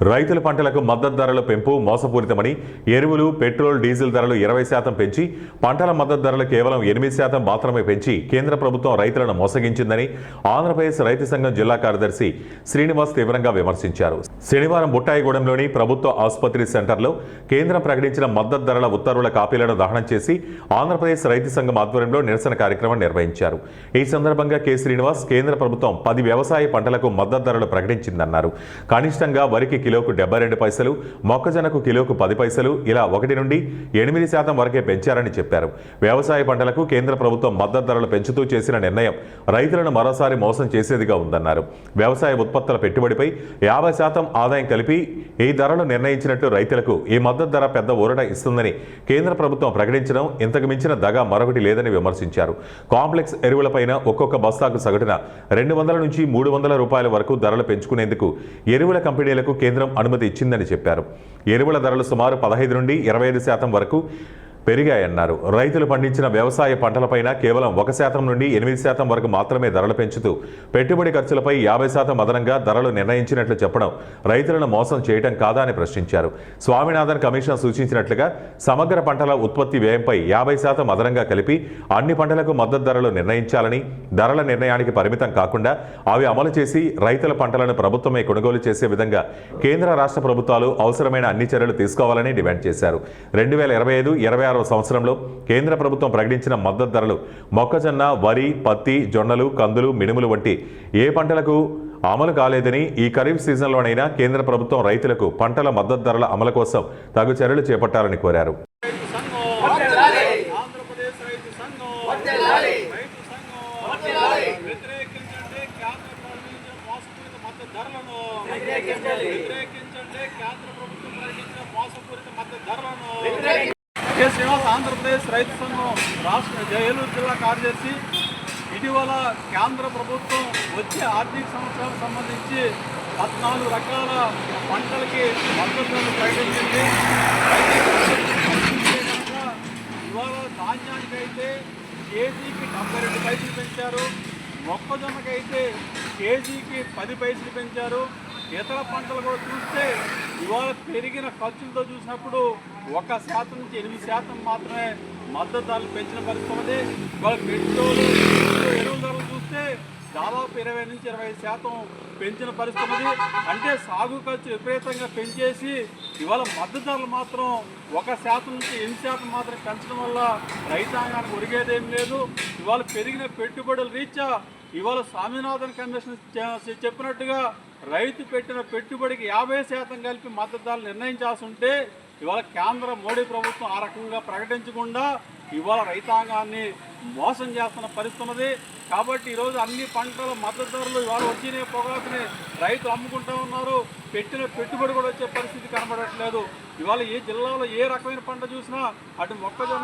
రైతుల పంటలకు మద్దతు ధరల పెంపు మోసపూరితమని, ఎరువులు, పెట్రోల్, డీజిల్ ధరలు 20% పెంచి పంటల మద్దతు ధరలు కేవలం 8% మాత్రమే పెంచి కేంద్ర ప్రభుత్వం రైతులను మోసగించిందని ఆంధ్రప్రదేశ్ రైతు సంఘం జిల్లా కార్యదర్శి శ్రీనివాస్ తీవ్రంగా విమర్శించారు. శనివారం బుట్టాయిగూడెంలోని ప్రభుత్వ ఆసుపత్రి సెంటర్లో కేంద్రం ప్రకటించిన మద్దతు ధరల ఉత్తర్వుల కాపీలను దహనం చేసి ఆంధ్రప్రదేశ్ రైతు సంఘం ఆధ్వర్యంలో నిరసన కార్యక్రమం నిర్వహించారు. ఈ సందర్భంగా కె. శ్రీనివాస్ కేంద్ర ప్రభుత్వం 10 వ్యవసాయ పంటలకు మద్దతు ధరలు ప్రకటించిందన్నారు. కనిష్టంగా వరికి కిలోకు 72 పైసలు, మొక్కజొన్నకు కిలోకు 10 పైసలు, ఇలా 1 నుండి 8% వరకే పెంచారని చెప్పారు. వ్యవసాయ పంటలకు కేంద్ర ప్రభుత్వం మద్దతు ధరలు పెంచుతూ చేసిన నిర్ణయం రైతులను మరోసారి మోసం చేసేదిగా ఉందన్నారు. వ్యవసాయ ఉత్పత్తుల పెట్టుబడిపై 50% ఆదాయం కలిపి ఈ ధరలు నిర్ణయించినట్టు రైతులకు ఈ మద్దతు ధర పెద్ద ఊరట ఇస్తుందని కేంద్ర ప్రభుత్వం ప్రకటించడం ఇంతకు మించిన దగా మరొకటి లేదని విమర్శించారు. కాంప్లెక్స్ ఎరువులపైన ఒక్కొక్క బస్తాకు సగటున 200 నుంచి 300 రూపాయల వరకు ధరలు పెంచుకునేందుకు ఎరువుల కంపెనీలకు కేంద్రం అనుమతి ఇచ్చిందని చెప్పారు. ఎరువుల ధరలు సుమారు 15 నుండి 25% వరకు పెరిగాయన్నారు. రైతులు పండించిన వ్యవసాయ పంటలపైన కేవలం 1% నుండి 8% వరకు మాత్రమే ధరలు పెంచుతూ పెట్టుబడి ఖర్చులపై 50% అదనంగా ధరలు నిర్ణయించినట్లు చెప్పడం రైతులను మోసం చేయడం కాదా అని ప్రశ్నించారు. స్వామినాథన్ కమిషన్ సూచించినట్లుగా సమగ్ర పంటల ఉత్పత్తి వ్యయంపై 50% అదనంగా కలిపి అన్ని పంటలకు మద్దతు ధరలు నిర్ణయించాలని, ధరల నిర్ణయానికి పరిమితం కాకుండా అవి అమలు చేసి రైతుల పంటలను ప్రభుత్వమే కొనుగోలు చేసే విధంగా కేంద్ర రాష్ట్ర ప్రభుత్వాలు అవసరమైన అన్ని చర్యలు తీసుకోవాలని డిమాండ్ చేశారు. 2025-26 సంవత్సరంలో కేంద్ర ప్రభుత్వం ప్రకటించిన మద్దతు ధరలు మొక్కజొన్న, వరి, పత్తి, జొన్నలు, కందులు, మినుములు వంటి ఏ పంటలకు అమలు కాలేదని ఈ ఖరీఫ్ సీజన్లోనైనా కేంద్ర ప్రభుత్వం రైతులకు పంటల మద్దతు ధరల అమలు కోసం తగు చర్యలు చేపట్టాలని కోరారు. కె. శ్రీనివాస్, ఆంధ్రప్రదేశ్ రైతు సంఘం రాష్ట్ర ఏలూరు జిల్లా కార్యదర్శి. ఇటీవల కేంద్ర ప్రభుత్వం వచ్చే ఆర్థిక సంవత్సరాలకు సంబంధించి 14 రకాల పంటలకి మద్దతులను ప్రకటించింది. ఇవాళ ధాన్యానికైతే కేజీకి 72 పైసలు పెంచారు, మొక్కజొన్నకైతే కేజీకి 10 పైసలు పెంచారు. ఇతర పంటలు కూడా చూస్తే ఇవాళ పెరిగిన ఖర్చులతో చూసినప్పుడు 1% నుంచి 8% మాత్రమే మద్దతు ధరలు పెంచిన పరిస్థితి ఉంది. ఇవాళ పెట్రోలు, ఎరువుల ధరలు చూస్తే దాదాపు 20 నుంచి 25% పెంచిన పరిస్థితి ఉంది. అంటే సాగు ఖర్చు విపరీతంగా పెంచేసి ఇవాళ మద్దతు ధరలు మాత్రం 1% నుంచి 8% మాత్రం పెంచడం వల్ల రైతాంగానికి ఒరిగేదేం లేదు. ఇవాళ పెరిగిన పెట్టుబడుల రీత్యా ఇవాళ స్వామినాథన్ కమిషన్ చెప్పినట్టుగా రైతు పెట్టిన పెట్టుబడికి 50% కలిపి మద్దతు ధరలు నిర్ణయించాల్సి ఉంటే ఇవాళ కేంద్ర మోడీ ప్రభుత్వం ఆ రకంగా ప్రకటించకుండా ఇవాళ రైతాంగాన్ని మోసం చేస్తున్న పరిస్థితి ఉన్నది. కాబట్టి ఈరోజు అన్ని పంటల మద్దతు ధరలు ఇవాళ వచ్చిన పొగాకుని రైతులు అమ్ముకుంటూ ఉన్నారు. పెట్టిన పెట్టుబడి కూడా వచ్చే పరిస్థితి కనబడట్లేదు. ఇవాళ ఏ జిల్లాలో ఏ రకమైన పంట చూసినా అటు మొక్కజొన్న